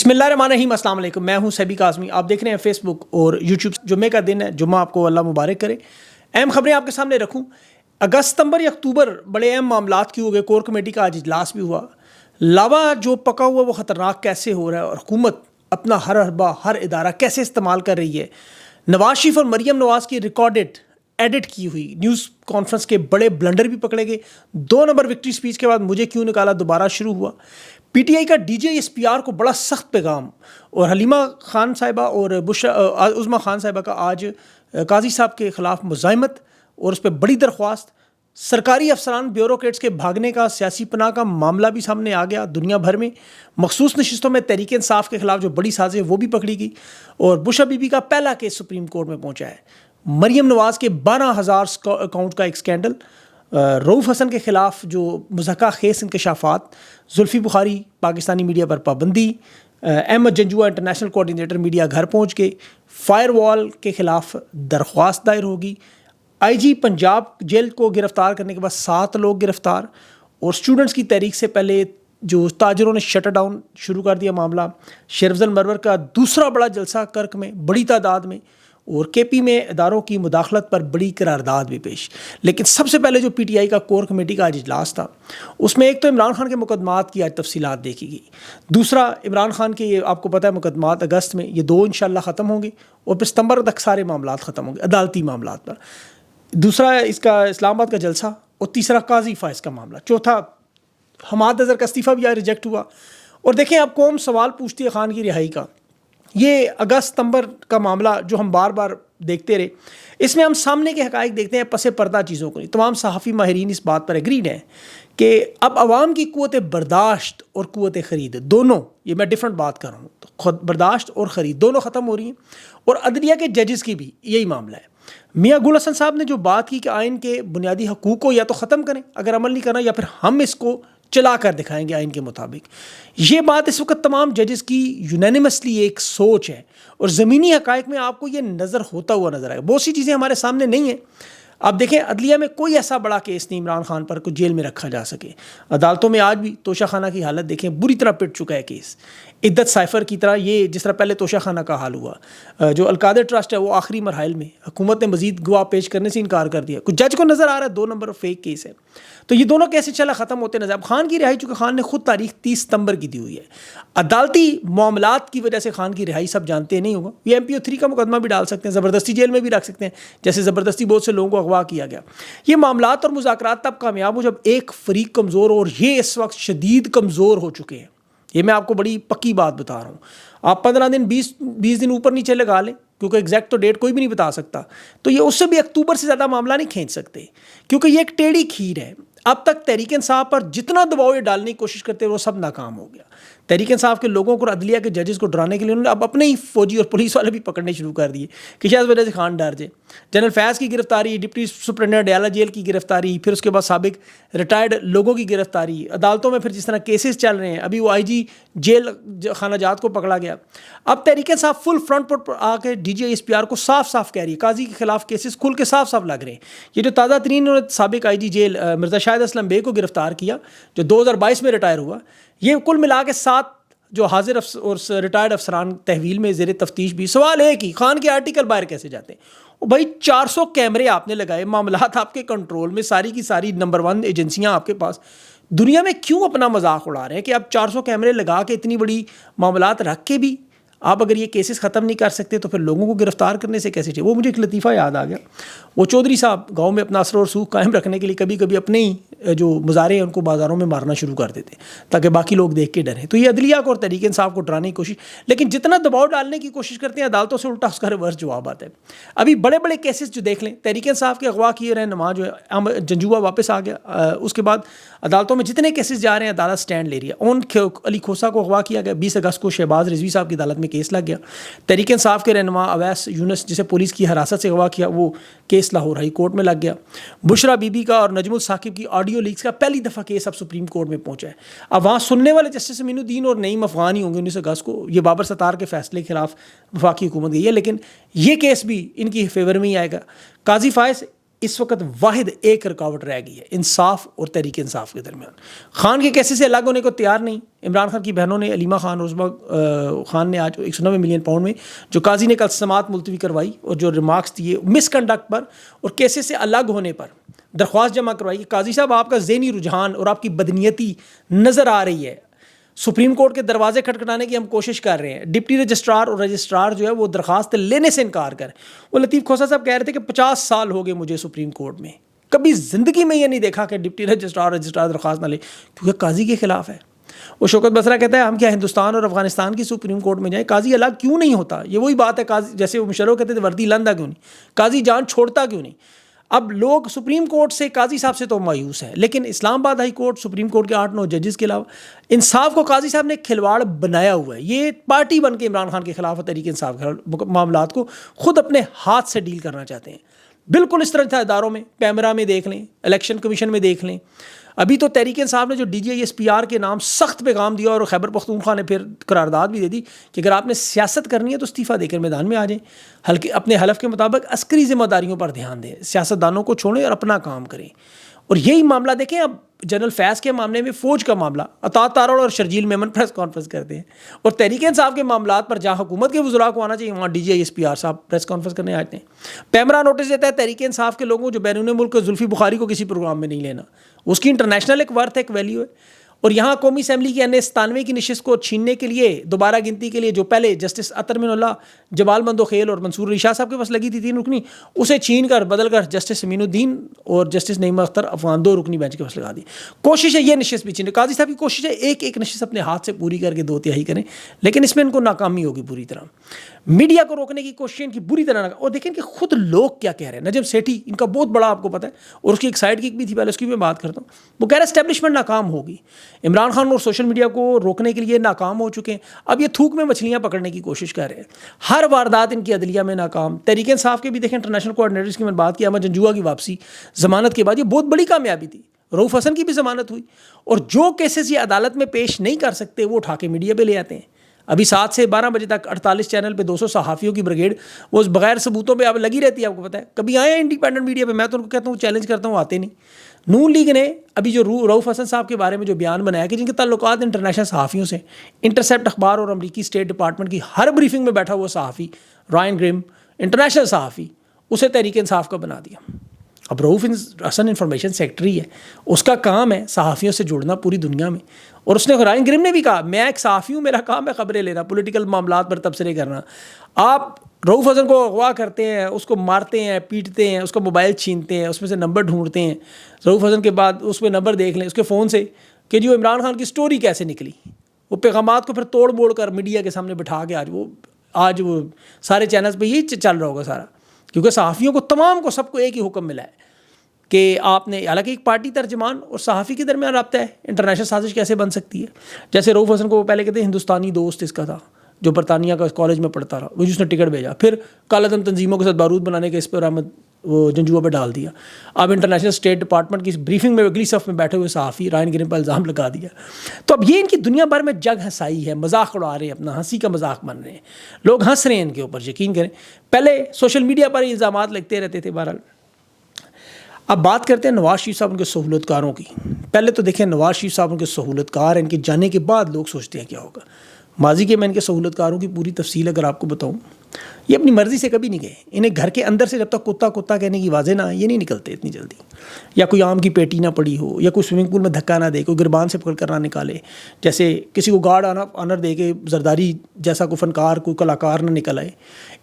بسم اللہ الرحمن الرحیم، السلام علیکم. میں ہوں سیبی کاظمی. آپ دیکھ رہے ہیں فیس بک اور یوٹیوب. جمعے کا دن ہے، جمعہ آپ کو اللہ مبارک کرے. اہم خبریں آپ کے سامنے رکھوں. اگست ستمبر یا اکتوبر بڑے اہم معاملات کی ہو گئے. کور کمیٹی کا آج اجلاس بھی ہوا. لاوا جو پکا ہوا وہ خطرناک کیسے ہو رہا ہے اور حکومت اپنا ہر حربہ ہر ادارہ کیسے استعمال کر رہی ہے. نواز شریف اور مریم نواز کی ریکارڈڈ ایڈٹ کی ہوئی نیوز کانفرنس کے بڑے بلنڈر بھی پکڑے گئے. 2 نمبر وکٹری سپیچ کے بعد مجھے کیوں نکالا دوبارہ شروع ہوا. پی ٹی آئی کا D J S P R کو بڑا سخت پیغام. اور حلیمہ خان صاحبہ اور عظمیٰ خان صاحبہ کا آج قاضی صاحب کے خلاف مزاحمت اور اس پہ بڑی درخواست. سرکاری افسران بیوروکریٹس کے بھاگنے کا سیاسی پناہ کا معاملہ بھی سامنے آ گیا دنیا بھر میں. مخصوص نشستوں میں تحریک انصاف کے خلاف جو بڑی سازش وہ بھی پکڑی گئی. اور بشرا بی بی کا پہلا کیس سپریم کورٹ میں پہنچا ہے. مریم نواز کے 12,000 اکاؤنٹ کا ایک اسکینڈل. رؤوف حسن کے خلاف جو مضحکہ خیز انکشافات. زلفی بخاری پاکستانی میڈیا پر پابندی. Ahmad Janjua international coordinator media گھر پہنچ کے. فائر وال کے خلاف درخواست دائر ہوگی. آئی جی پنجاب جیل کو گرفتار کرنے کے بعد 7 لوگ گرفتار. اور اسٹوڈنٹس کی تحریک سے پہلے جو تاجروں نے شٹر ڈاؤن شروع کر دیا معاملہ. شیر افضل مرور کا دوسرا بڑا جلسہ کرک میں بڑی تعداد میں. اور کے پی میں اداروں کی مداخلت پر بڑی قرارداد بھی پیش. لیکن سب سے پہلے جو پی ٹی آئی کا کور کمیٹی کا آج اجلاس تھا اس میں ایک تو عمران خان کے مقدمات کی آج تفصیلات دیکھی گئی. دوسرا عمران خان کے یہ آپ کو پتہ ہے مقدمات اگست میں یہ 2 انشاءاللہ ختم ہوں گے اور پھر ستمبر تک سارے معاملات ختم ہوں گے عدالتی معاملات پر. دوسرا اس کا اسلام آباد کا جلسہ اور تیسرا قاضی فائز کا معاملہ. چوتھا حماد اظہر کا استعفیٰ بھی آج ریجیکٹ ہوا. اور دیکھیں اب قوم سوال پوچھتی ہے خان کی رہائی کا. یہ اگست ستمبر کا معاملہ جو ہم بار بار دیکھتے رہے اس میں ہم سامنے کے حقائق دیکھتے ہیں پس پردہ چیزوں کو نہیں. تمام صحافی ماہرین اس بات پر ایگریڈ ہیں کہ اب عوام کی قوت برداشت اور قوت خرید دونوں، یہ میں ڈیفرنٹ بات کر رہا ہوں، تو خود برداشت اور خرید دونوں ختم ہو رہی ہیں. اور عدلیہ کے ججز کی بھی یہی معاملہ ہے. میاں گل حسن صاحب نے جو بات کی کہ آئین کے بنیادی حقوق کو یا تو ختم کریں اگر عمل نہیں کرنا، یا پھر ہم اس کو چلا کر دکھائیں گے آئین کے مطابق. یہ بات اس وقت تمام ججز کی یونینیمسلی ایک سوچ ہے. اور زمینی حقائق میں آپ کو یہ نظر ہوتا ہوا نظر آئے گا. بہت سی چیزیں ہمارے سامنے نہیں ہیں. آپ دیکھیں عدلیہ میں کوئی ایسا بڑا کیس نہیں عمران خان پر کو جیل میں رکھا جا سکے. عدالتوں میں آج بھی توشہ خانہ کی حالت دیکھیں بری طرح پٹ چکا ہے کیس. عدت سائفر کی طرح یہ جس طرح پہلے توشہ خانہ کا حال ہوا. جو القادر ٹرسٹ ہے وہ آخری مراحل میں، حکومت نے مزید گواہ پیش کرنے سے انکار کر دیا. کچھ جج کو نظر آ رہا ہے 2 نمبر فیک کیس ہے. تو یہ دونوں کیسے چلا ختم ہوتے نظر. اب خان کی رہائی چونکہ خان نے خود تاریخ 30 ستمبر کی دی ہوئی ہے. عدالتی معاملات کی وجہ سے خان کی رہائی سب جانتے ہیں نہیں ہوگا. یہ MP03 کا مقدمہ بھی ڈال سکتے ہیں، زبردستی جیل میں بھی رکھ سکتے ہیں جیسے زبردستی بہت سے لوگوں کو اغوا کیا گیا. یہ معاملات اور مذاکرات تب کامیاب ہو جب ایک فریق کمزور اور یہ اس وقت شدید کمزور ہو چکے ہیں. یہ میں آپ کو بڑی پکی بات بتا رہا ہوں. آپ 15 دن 20 دن اوپر نیچے لگا لیں کیونکہ ایگزیکٹ تو ڈیٹ کوئی بھی نہیں بتا سکتا. تو یہ اس سے بھی اکتوبر سے زیادہ معاملہ نہیں کھینچ سکتے کیونکہ یہ ایک ٹیڑھی کھیر ہے. اب تک تحریک انصاف پر جتنا دباؤ یہ ڈالنے کی کوشش کرتے وہ سب ناکام ہو گیا. تحریک انصاف کے لوگوں کو اور عدلیہ کے ججز کو ڈرانے کے لیے انہوں نے اب اپنے ہی فوجی اور پولیس والے بھی پکڑنے شروع کر دیے کہ شاید وجہ سے خان ڈر جائے. جنرل فیض کی گرفتاری، ڈپٹی سپرنٹینڈنٹ ڈیالہ جیل کی گرفتاری، پھر اس کے بعد سابق ریٹائرڈ لوگوں کی گرفتاری، عدالتوں میں پھر جس طرح کیسز چل رہے ہیں. ابھی وہ آئی جی جیل خانہ جات کو پکڑا گیا. اب تحریک انصاف فل فرنٹ پر آ کے D G S P R کو صاف صاف کہہ رہی ہے قاضی کے خلاف کیسز کھل کے صاف صاف لگ رہے ہیں. یہ جو تازہ ترین انہوں نے سابق آئی جی جیل مرزا شاہد اسلم بے کو گرفتار کیا جو 2022 میں ریٹائر ہوا. یہ کل ملا کے 7 جو حاضر اور ریٹائرڈ افسران تحویل میں زیر تفتیش بھی. سوال ایک ہی، خان کے آرٹیکل باہر کیسے جاتے ہیں؟ بھائی 400 کیمرے آپ نے لگائے، معاملات آپ کے کنٹرول میں، ساری کی ساری نمبر 1 ایجنسیاں آپ کے پاس. دنیا میں کیوں اپنا مذاق اڑا رہے ہیں کہ آپ 400 کیمرے لگا کے اتنی بڑی معاملات رکھ کے بھی آپ اگر یہ کیسز ختم نہیں کر سکتے تو پھر لوگوں کو گرفتار کرنے سے کیسے چاہیے. وہ مجھے ایک لطیفہ یاد آ گیا. وہ چودھری صاحب گاؤں میں اپنا اثر و رسوخ قائم رکھنے کے لیے کبھی کبھی اپنے ہی جو مظاہرے ہیں ان کو بازاروں میں مارنا شروع کر دیتے تاکہ باقی لوگ دیکھ کے ڈریں. تو یہ عدلیہ کو اور تحریک انصاف کو ڈرانے کی کوشش، لیکن جتنا دباؤ ڈالنے کی کوشش کرتے ہیں عدالتوں سے الٹا اس کا ریورس جواب آتا ہے. ابھی بڑے بڑے کیسز جو دیکھ لیں، تحریک انصاف کے اغوا کیے رہے نماز جو ہے جنجوعہ واپس آ گیا. اس کے بعد عدالتوں میں جتنے کیسز جا رہے ہیں عدالت سٹینڈ لے رہی ہے. اون علی کھوسہ کو اغوا کیا گیا، 20 اگست کو شہباز رضوی صاحب کی عدالت میں کیس لگ گیا. تحریک انصاف کے رہنما اویس یونس جسے پولیس کی حراست سے اغوا کیا وہ کیس لاہور ہائی کورٹ میں لگ گیا. بشرا بی بی کا اور نجم الثاقب کی آڈیو لیکس کا پہلی دفعہ کیس اب سپریم کورٹ میں پہنچا ہے. اب وہاں سننے والے جسٹس امین الدین اور نعیم افغان ہی ہوں گے 19 اگست کو. یہ بابر ستار کے فیصلے کے خلاف وفاقی حکومت گئی ہے لیکن یہ کیس بھی ان کی فیور میں ہی آئے گا. قاضی فائز اس وقت واحد ایک رکاوٹ رہ گئی ہے، انصاف اور تحریک انصاف کے درمیان۔ خان کے کیسے سے الگ ہونے کو تیار نہیں۔ عمران خان کی بہنوں نے، علیمہ خان اور عظمیٰ خان نے آج 190 ملین پاؤنڈ میں جو قاضی نے کل سماعت ملتوی کروائی اور جو ریمارکس دیے مس کنڈکٹ پر اور کیسے سے الگ ہونے پر درخواست جمع کروائی کہ قاضی صاحب آپ کا ذہنی رجحان اور آپ کی بدنیتی نظر آ رہی ہے، سپریم کورٹ کے دروازے کھٹکھٹانے کی ہم کوشش کر رہے ہیں، ڈپٹی رجسٹرار اور رجسٹرار جو ہے وہ درخواست لینے سے انکار کریں۔ وہ لطیف کھوسہ صاحب کہہ رہے تھے کہ 50 سال ہو گئے مجھے سپریم کورٹ میں، کبھی زندگی میں یہ نہیں دیکھا کہ ڈپٹی رجسٹرار درخواست نہ لے، کیونکہ قاضی کے خلاف ہے۔ وہ شوکت بسرا کہتا ہے ہم کیا ہندوستان اور افغانستان کی سپریم کورٹ میں جائیں، قاضی الگ کیوں نہیں ہوتا؟ یہ وہی بات ہے، قاضی جیسے وہ مشرف کہتے تھے وردی لندہ کیوں نہیں، قاضی جان چھوڑتا کیوں نہیں؟ اب لوگ سپریم کورٹ سے قاضی صاحب سے تو مایوس ہیں، لیکن اسلام آباد ہائی کورٹ، سپریم کورٹ کے 8-9 ججز کے علاوہ انصاف کو قاضی صاحب نے کھلواڑ بنایا ہوا ہے۔ یہ پارٹی بن کے عمران خان کے خلاف اور تحریک انصاف کے معاملات کو خود اپنے ہاتھ سے ڈیل کرنا چاہتے ہیں۔ بالکل اس طرح تھا اداروں میں، پیمرا میں دیکھ لیں، الیکشن کمیشن میں دیکھ لیں۔ ابھی تو تحریک انصاف نے جو D G I S P R کے نام سخت پیغام دیا اور خیبر پختونخوا نے پھر قرارداد بھی دے دی کہ اگر آپ نے سیاست کرنی ہے تو استعفیٰ دے کر میدان میں آ جائیں، اپنے حلف کے مطابق عسکری ذمہ داریوں پر دھیان دیں، سیاستدانوں کو چھوڑیں اور اپنا کام کریں۔ اور یہی معاملہ دیکھیں اب جنرل فیض کے معاملے میں، فوج کا معاملہ، اطاعت تارڑ اور شرجیل میمن پریس کانفرنس کرتے ہیں، اور تحریک انصاف کے معاملات پر جہاں حکومت کے وزراء کو آنا چاہیے وہاں D G I S P R صاحب پریس کانفرنس کرنے آتے ہیں۔ پیمرا نوٹس دیتا ہے تحریک انصاف کے لوگوں جو بیرون ملک زلفی بخاری کو کسی پروگرام میں نہیں لینا، اس کی انٹرنیشنل ایک ورتھ، ایک ویلیو ہے۔ اور یہاں قومی اسمبلی کی NA-97 کی نشست کو چھیننے کے لیے، دوبارہ گنتی کے لیے جو پہلے جسٹس اطہر من اللہ، جمال بندوخیل اور منصور علی شاہ صاحب کے پاس لگی تھی 3 رکنی، اسے چھین کر بدل کر جسٹس امین الدین اور جسٹس نعیم اختر افغان 2 رکنی بینچ کے پاس لگا دی۔ کوشش ہے یہ نشست بھی چھیننے، قاضی صاحب کی کوشش ہے ایک نشست اپنے ہاتھ سے پوری کر کے 2/3 کریں، لیکن اس میں ان کو ناکامی ہوگی پوری طرح۔ میڈیا کو روکنے کی کوشش ان کی بری طرح اور دیکھیں کہ خود لوگ کیا کہہ رہے ہیں۔ نجم سیٹھی ان کا بہت بڑا آپ کو پتہ ہے، اور اس کی ایک سائڈ کک بھی تھی، پہلے اس کی بھی میں بات کرتا ہوں۔ وہ کہہ رہے ہیں اسٹیبلشمنٹ ناکام ہوگی، عمران خان اور سوشل میڈیا کو روکنے کے لیے ناکام ہو چکے ہیں، اب یہ تھوک میں مچھلیاں پکڑنے کی کوشش کر رہے ہیں۔ ہر واردات ان کی عدلیہ میں ناکام۔ تحریک انصاف کے بھی دیکھیں انٹرنیشنل کوآرڈینیٹرز کی میں بات کی، احمد جنجوعہ کی واپسی ضمانت کے بعد، یہ بہت بڑی کامیابی تھی۔ رؤوف حسن کی بھی ضمانت ہوئی، اور جو کیسز یہ عدالت میں پیش نہیں کر سکتے وہ اٹھا کے میڈیا پہ لے آتے ہیں۔ ابھی 7 سے 12 بجے تک 48 چینل پہ 200 صحافیوں کی بریگیڈ وہ بغیر ثبوتوں پہ اب لگی رہتی ہے، آپ کو پتہ ہے۔ کبھی آئے ہیں انڈیپینڈنٹ میڈیا پہ، میں تو ان کو کہتا ہوں چیلنج کرتا ہوں، آتے نہیں۔ نون لیگ نے ابھی جو رؤوف حسن صاحب کے بارے میں جو بیان بنایا کہ جن کے تعلقات انٹرنیشنل صحافیوں سے، انٹرسیپٹ اخبار اور امریکی اسٹیٹ ڈپارٹمنٹ کی ہر بریفنگ میں بیٹھا ہوا صحافی رائن گرم، انٹرنیشنل صحافی، اسے تحریک انصاف کا بنا دیا۔ اب رؤوف حسن انفارمیشن سیکرٹری ہے، اس کا کام ہے صحافیوں سے جڑنا پوری دنیا میں، اور اس نے رائن گرم نے بھی کہا میں ایک صحافی ہوں، میرا کام ہے خبریں لینا، پولیٹیکل معاملات پر تبصرے کرنا۔ آپ رؤوف حسن کو اغوا کرتے ہیں، اس کو مارتے ہیں، پیٹتے ہیں، اس کا موبائل چھینتے ہیں، اس میں سے نمبر ڈھونڈتے ہیں۔ رؤوف حسن کے بعد اس میں نمبر دیکھ لیں اس کے فون سے کہ جو عمران خان کی سٹوری کیسے نکلی، وہ پیغامات کو پھر توڑ موڑ کر میڈیا کے سامنے بٹھا کے آج وہ سارے چینلز پہ یہی چل رہا ہوگا سارا، کیونکہ صحافیوں کو تمام کو سب کو ایک ہی حکم ملا ہے کہ آپ نے، حالانکہ ایک پارٹی ترجمان اور صحافی کے درمیان رابطہ ہے، انٹرنیشنل سازش کیسے بن سکتی ہے؟ جیسے رؤوف حسن کو وہ پہلے کہتے ہیں ہندوستانی دوست اس کا تھا جو برطانیہ کا کالج میں پڑھتا رہا، وہ جس نے ٹکٹ بھیجا، پھر کالعدم تنظیموں کے ساتھ بارود بنانے کے اس پر احمد وہ جنجوعہ پہ ڈال دیا۔ اب انٹرنیشنل اسٹیٹ ڈپارٹمنٹ کی بریفنگ میں اگلی صف میں بیٹھے ہوئے صحافی رائن گرم پر الزام لگا دیا۔ تو اب یہ ان کی دنیا بھر میں جگ ہنسائی ہے، مذاق اڑا رہے ہیں، اپنا ہنسی کا مذاق بن رہے ہیں، لوگ ہنس رہے ہیں ان کے اوپر، یقین کریں۔ پہلے سوشل میڈیا پر الزامات لگتے رہتے تھے، بہرحال۔ اب بات کرتے ہیں نواز شریف صاحب ان کے سہولت کاروں کی۔ پہلے تو دیکھیں نواز شریف صاحب ان کے سہولت کار، ان کے جانے کے بعد لوگ سوچتے ہیں کیا ہوگا۔ ماضی کے میں ان کے سہولت کاروں کی پوری تفصیل اگر آپ کو بتاؤں، یہ اپنی مرضی سے کبھی نہیں گئے، انہیں گھر کے اندر سے جب تک کتا کتا کہنے کی آوازیں نہ آئیں یہ نہیں نکلتے اتنی جلدی، یا کوئی آم کی پیٹی نہ پڑی ہو، یا کوئی سوئمنگ پول میں دھکا نہ دے، کوئی گربان سے پکڑ کر نہ نکالے، جیسے کسی کو گارڈ آنر دے کے زرداری جیسا کوئی فنکار کوئی کلاکار نہ نکل آئے۔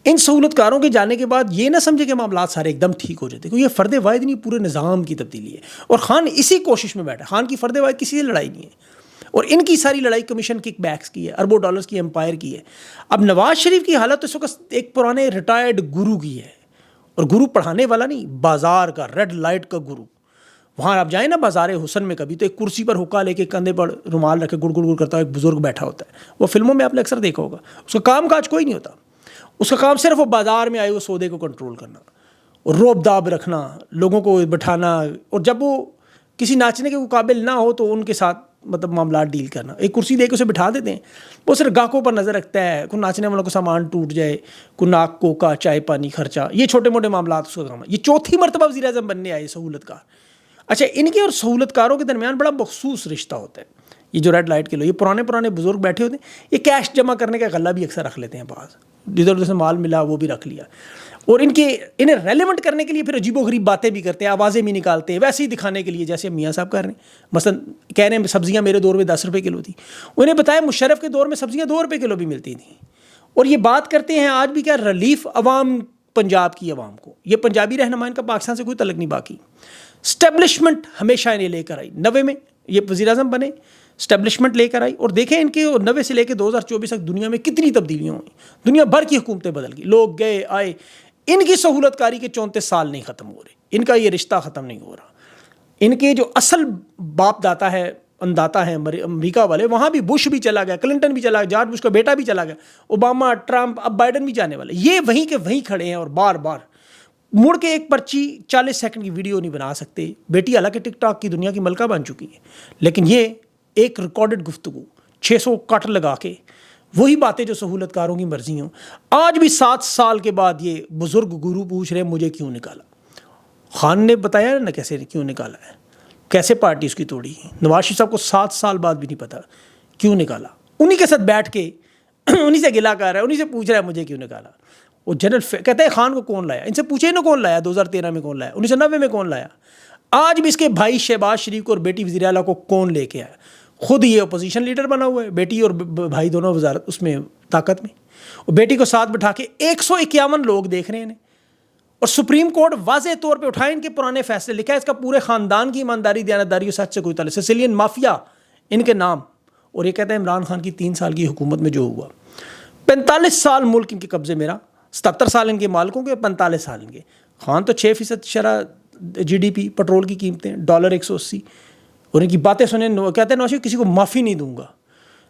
ان سہولت کاروں کے جانے کے بعد یہ نہ سمجھے کہ معاملات سارے ایک دم ٹھیک ہو جاتے، کیونکہ یہ فرد واحد نہیں، پورے نظام کی تبدیلی ہے، اور خان اسی کوشش میں بیٹھا۔ خان کی فرد واحد کسی سے لڑائی نہیں ہے، اور ان کی ساری لڑائی کمیشن کک بیکس کی ہے، اربوں ڈالرز کی امپائر کی ہے۔ اب نواز شریف کی حالت اس وقت ایک پرانے ریٹائرڈ گرو کی ہے، اور گرو پڑھانے والا نہیں، بازار کا ریڈ لائٹ کا گرو۔ وہاں آپ جائیں نا بازار حسن میں کبھی، تو ایک کرسی پر حکا لے کے کندھے پر رومال رکھے گڑ گڑ گڑ کرتا ہے ایک بزرگ بیٹھا ہوتا ہے، وہ فلموں میں آپ نے اکثر دیکھا ہوگا۔ اس کا کام کاج کوئی نہیں ہوتا، اس کا کام صرف وہ بازار میں آئے ہوئے سودے کو کنٹرول کرنا اور روب داب رکھنا، لوگوں کو بٹھانا، اور جب وہ کسی ناچنے کے قابل نہ ہو تو ان کے ساتھ مطلب معاملات ڈیل کرنا. ایک کرسی دے کے اسے بٹھا دیتے ہیں, وہ صرف گاہکوں پر نظر رکھتا ہے, کوئی ناچنے والوں کو سامان ٹوٹ جائے, کوئی ناک کوکا چائے پانی خرچہ, یہ چھوٹے موٹے معاملات اس کا کام ہے. یہ چوتھی مرتبہ وزیر اعظم بننے آئے سہولت کار. اچھا, ان کے اور سہولت کاروں کے درمیان بڑا مخصوص رشتہ ہوتا ہے. یہ جو ریڈ لائٹ کے لوگ, یہ پرانے بزرگ بیٹھے ہوتے ہیں, یہ کیش جمع کرنے کا غلہ بھی اکثر رکھ لیتے ہیں بعض, جدھر ادھر سے مال ملا وہ بھی رکھ لیا, اور انہیں ریلیونٹ کرنے کے لیے پھر عجیب و غریب باتیں بھی کرتے ہیں, آوازیں بھی نکالتے ہیں ویسے ہی دکھانے کے لیے جیسے میاں صاحب کر رہے ہیں. مثلا کہہ رہے ہیں سبزیاں میرے دور میں 10 روپے کلو تھی, انہیں بتایا مشرف کے دور میں سبزیاں 2 روپے کلو بھی ملتی تھیں. اور یہ بات کرتے ہیں آج بھی کیا ریلیف عوام پنجاب کی عوام کو. یہ پنجابی رہنما, ان کا پاکستان سے کوئی تعلق نہیں. باقی اسٹیبلشمنٹ ہمیشہ انہیں لے کر آئی. 90 میں یہ وزیر اعظم بنے, اسٹیبلشمنٹ لے کر آئی, اور دیکھیں ان کے 90 سے لے کے 2024 تک دنیا میں کتنی تبدیلیاں ہوئیں. دنیا بھر کی حکومتیں بدل گئی, لوگ گئے آئے. ان کی سہولت کاری کے 34 سال نہیں ختم ہو رہے, ان کا یہ رشتہ ختم نہیں ہو رہا. ان کے جو اصل باپ داتا ہے, انداتا ہے امریکہ والے, وہاں بھی بش بھی چلا گیا, کلنٹن بھی چلا گیا, جارج بش کا بیٹا بھی چلا گیا, اوباما, ٹرمپ, اب بائیڈن بھی جانے والے. یہ وہیں کے وہیں کھڑے ہیں اور بار بار مڑ کے ایک پرچی 40 سیکنڈ کی ویڈیو نہیں بنا سکتے. بیٹی حالانکہ ٹک ٹاک کی دنیا کی ملکہ بن چکی ہے, لیکن یہ ایک ریکارڈڈ گفتگو 600 کٹ لگا کے وہی باتیں جو سہولت کاروں کی مرضی ہوں. آج بھی 7 سال کے بعد یہ بزرگ گرو پوچھ رہے ہیں مجھے کیوں نکالا. خان نے بتایا نا کیسے کیوں نکالا ہے, کیسے پارٹی اس کی توڑی. نواز شریف صاحب کو 7 سال بعد بھی نہیں پتا کیوں نکالا. انہی کے ساتھ بیٹھ کے انہی سے گلا کر رہا ہے, انہی سے پوچھ رہا ہے مجھے کیوں نکالا. وہ جنرل کہتے ہیں خان کو کون لایا, ان سے پوچھے نا کون لایا, 2013 میں کون لایا, 1990 میں کون لایا. آج بھی اس کے بھائی شہباز شریف کو اور بیٹی وزیر اعلیٰ کو کون لے کے آیا. خود یہ اپوزیشن لیڈر بنا ہوا ہے, بیٹی اور بھائی دونوں وزارت اس میں طاقت میں, اور بیٹی کو ساتھ بٹھا کے 151 لوگ دیکھ رہے ہیں. اور سپریم کورٹ واضح طور پہ اٹھائے ان کے پرانے فیصلے, لکھا ہے اس کا پورے خاندان کی ایمانداری, دیانتداری اور سچ سے کوئی تعلق. سیسیلین مافیا ان کے نام. اور یہ کہتے ہیں عمران خان کی 3 سال کی حکومت میں جو ہوا, 45 سال ملک ان کے قبضے میرا, 77 سال ان کے مالکوں کے, 45 سال ان کے. خان تو 6% شرح GDP, پٹرول کی قیمتیں $180, اور ان کی باتیں سنیں کہتے ہیں نواز شریف کسی کو معافی نہیں دوں گا.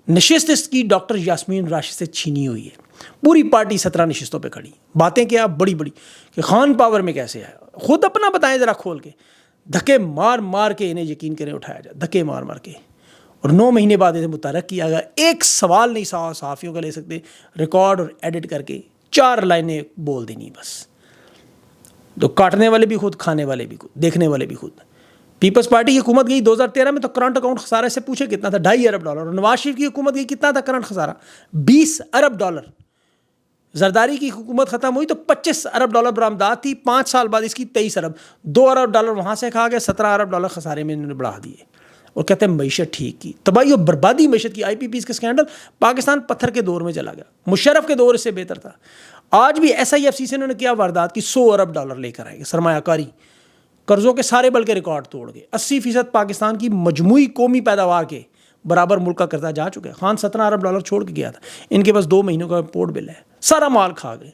نشست اس کی ڈاکٹر یاسمین راشد سے چھینی ہوئی ہے. پوری پارٹی 17 نشستوں پہ کھڑی. باتیں کیا بڑی بڑی کہ خان پاور میں کیسے ہے, خود اپنا بتائیں ذرا کھول کے. دھکے مار مار کے انہیں یقین کریں اٹھایا جائے, دھکے مار مار کے. اور 9 مہینے بعد اسے متحرک کیا گیا. ایک سوال نہیں صحافیوں کا لے سکتے, ریکارڈ اور ایڈٹ کر کے 4 لائنیں بول دینی بس. تو کاٹنے والے بھی خود, کھانے والے بھی خود, دیکھنے والے بھی خود. پیپلز پارٹی کی حکومت گئی 2013 میں تو کرنٹ اکاؤنٹ خسارے سے پوچھے کتنا تھا, $2.5 ارب. اور نواز شریف کی حکومت گئی کتنا تھا کرنٹ خسارہ, $20 ارب. زرداری کی حکومت ختم ہوئی تو $25 ارب برآمدات تھی, 5 سال بعد اس کی $23 ارب. $2 ارب وہاں سے کھا گئے, $17 ارب خسارے میں انہوں نے بڑھا دیے. اور کہتے ہیں معیشت ٹھیک کی, تباہی اور بربادی معیشت کی. IPPs کے اسکینڈل, پاکستان پتھر کے دور میں چلا گیا. مشرف کے دور اس سے بہتر تھا. آج بھی SIFC سے انہوں نے کیا واردات کی, $100 ارب لے کر آئے گے. سرمایہ کاری, قرضوں کے سارے بلکہ ریکارڈ توڑ گئے. 80% پاکستان کی مجموعی قومی پیداوار کے برابر ملک کا قرضہ جا چکا ہے. خان $17 ارب چھوڑ کے گیا تھا, ان کے پاس 2 مہینوں کا امپورٹ بل ہے, سارا مال کھا گئے.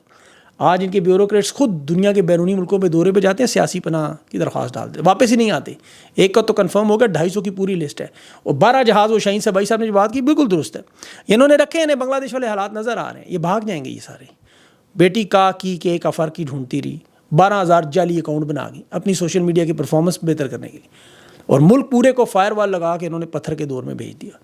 آج ان کے بیوروکریٹس خود دنیا کے بیرونی ملکوں پہ دورے پہ جاتے ہیں, سیاسی پناہ کی درخواست ڈالتے ہیں, واپس ہی نہیں آتے. ایک کا تو کنفرم ہو گیا, 250 کی پوری لسٹ ہے. اور 12 جہاز وہ شاہین صاحب نے جو بات کی بالکل درست ہے. انہوں نے رکھے, انہیں بنگلہ دیش والے حالات نظر آ رہے ہیں, یہ بھاگ جائیں گے یہ سارے. بیٹی کا کی کہ ایک افر کی ڈھونڈتی رہی, 12,000 جعلی اکاؤنٹ بنا گئی اپنی سوشل میڈیا کی پرفارمنس بہتر کرنے کے لیے, اور ملک پورے کو فائر وال لگا کے انہوں نے پتھر کے دور میں بھیج دیا.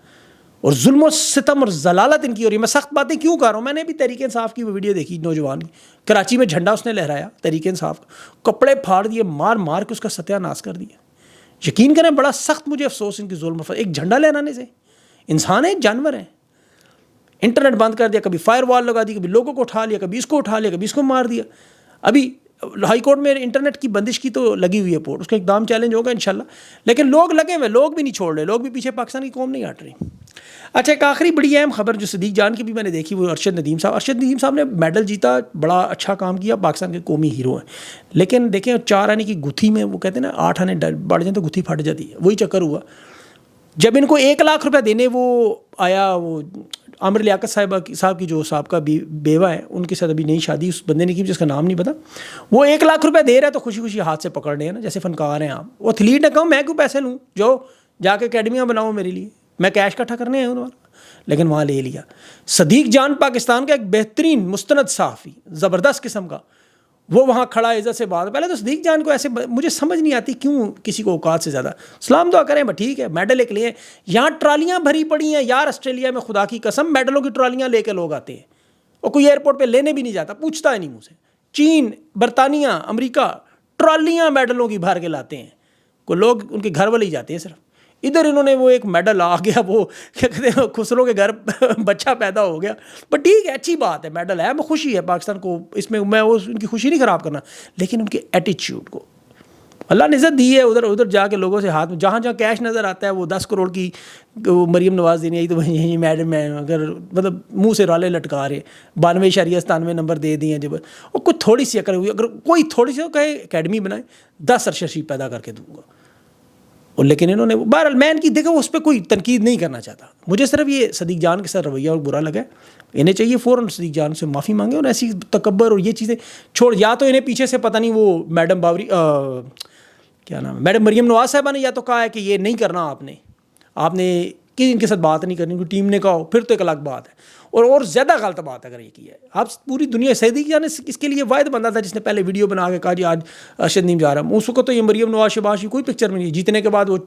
اور ظلم و ستم اور ضلالت ان کی ہو رہی ہے. میں سخت باتیں کیوں کر رہا ہوں, میں نے بھی تحریک انصاف کی وہ ویڈیو دیکھی, نوجوان کی, کراچی میں جھنڈا اس نے لہرایا تحریک انصاف کا, کپڑے پھاڑ دیے, مار مار کے اس کا ستیہ ناش کر دیا. یقین کریں بڑا سخت مجھے افسوس ان کی ظلم. ایک جھنڈا لہرانے سے, انسان ہے جانور ہیں. انٹرنیٹ بند کر دیا, کبھی فائر وال لگا دی, کبھی لوگوں کو اٹھا لیا, کبھی اس کو اٹھا لیا, کبھی اس کو مار دیا. ابھی ہائی کورٹ میں انٹرنیٹ کی بندش کی تو لگی ہوئی ہے پورٹ, اس کا اقدام چیلنج ہوگا انشاءاللہ. لیکن لوگ لگے ہوئے, لوگ بھی نہیں چھوڑ رہے, لوگ بھی پیچھے, پاکستان کی قوم نہیں ہٹ رہی. اچھا, ایک آخری بڑی اہم خبر جو صدیق جان کی بھی میں نے دیکھی, وہ ارشد ندیم صاحب نے میڈل جیتا, بڑا اچھا کام کیا, پاکستان کے قومی ہیرو ہیں. لیکن دیکھیں 4 آنے کی گتھی میں, وہ کہتے ہیں نا 8 آنے بڑھ جائیں تو گتھی پھٹ جاتی ہے, وہی چکر ہوا. جب ان کو 1 لاکھ روپیہ دینے وہ آیا, وہ عامر لیاقت صاحب کی جو سابقہ بیوہ ہے, ان کے ساتھ ابھی نئی شادی اس بندے نے کی جس کا نام نہیں پتا, وہ 1 لاکھ روپیہ دے رہا ہے تو خوشی خوشی ہاتھ سے پکڑ رہے ہیں نا, جیسے فنکار ہیں آپ. وہ ایتھلیٹ نے کہا میں کیوں پیسے لوں, جو جا کے اکیڈمیاں بناؤ میرے لیے, میں کیش اکٹھا کرنے آیا ہوں. لیکن وہاں لے لیا. صدیق جان پاکستان کا ایک بہترین مستند صحافی, زبردست قسم کا, وہ وہاں کھڑا عزت سے بات. پہلے تو صدیق جان کو ایسے مجھے سمجھ نہیں آتی کیوں کسی کو اوقات سے زیادہ سلام دعا کریں. ٹھیک ہے میڈل ایک لیے, یہاں ٹرالیاں بھری پڑی ہیں یار. آسٹریلیا میں خدا کی قسم میڈلوں کی ٹرالیاں لے کے لوگ آتے ہیں, اور کوئی ایئرپورٹ پہ لینے بھی نہیں جاتا, پوچھتا ہے نہیں مجھ سے. چین, برطانیہ, امریکہ ٹرالیاں میڈلوں کی بھر کے لاتے ہیں. کوئی لوگ ان کے گھر والے ہی جاتے ہیں صرف. ادھر انہوں نے وہ ایک میڈل آ گیا, وہ کیا کہتے ہیں خسرو کے گھر بچہ پیدا ہو گیا. بٹ ٹھیک ہے اچھی بات ہے, میڈل ہے, میں خوشی ہے پاکستان کو اس میں ان کی خوشی نہیں خراب کرنا, لیکن ان کے ایٹیچیوڈ کو اللہ نے عزت دی ہے. ادھر جا کے لوگوں سے ہاتھ میں جہاں کیش نظر آتا ہے, وہ 10 کروڑ کی مریم نواز دینی آئی تو یہی میڈم ہے, اگر مطلب منہ سے رالے لٹکا رہے, 92.97 نمبر دے دیے جب, اور کوئی تھوڑی سی عقل ہوئی, اگر کوئی تھوڑی سی کہے اکیڈمی بنائے 10 ارشد پیدا کر کے دوں گا. اور لیکن انہوں نے بہرحال میں ان کی دیکھا اس پہ کوئی تنقید نہیں کرنا چاہتا. مجھے صرف یہ صدیق جان کے ساتھ رویہ اور برا لگا ہے. انہیں چاہیے فوراً صدیق جان سے معافی مانگے اور ایسی تکبر اور یہ چیزیں چھوڑ. یا تو انہیں پیچھے سے پتہ نہیں وہ میڈم باوری کیا نام ہے, میڈم مریم نواز صاحبہ نے یا تو کہا ہے کہ یہ نہیں کرنا آپ نے کہ ان کے ساتھ بات نہیں کرنی, کوئی ٹیم نے کہا ہو پھر تو ایک الگ بات ہے. اور زیادہ غلط بات اگر یہ کی ہے آپ پوری دنیا, صدیق جان اس کے لیے واحد بندہ تھا جس نے پہلے ویڈیو بنا کے کہا جی آج ارشد نیم جا رہا ہوں. اس وقت تو یہ مریم نواز شباز کوئی پکچر میں نہیں, جیتنے کے بعد وہ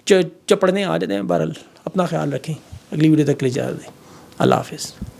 چپڑنے آ جاتے ہیں. بہرحال اپنا خیال رکھیں, اگلی ویڈیو تک لے جا دیں. اللہ حافظ.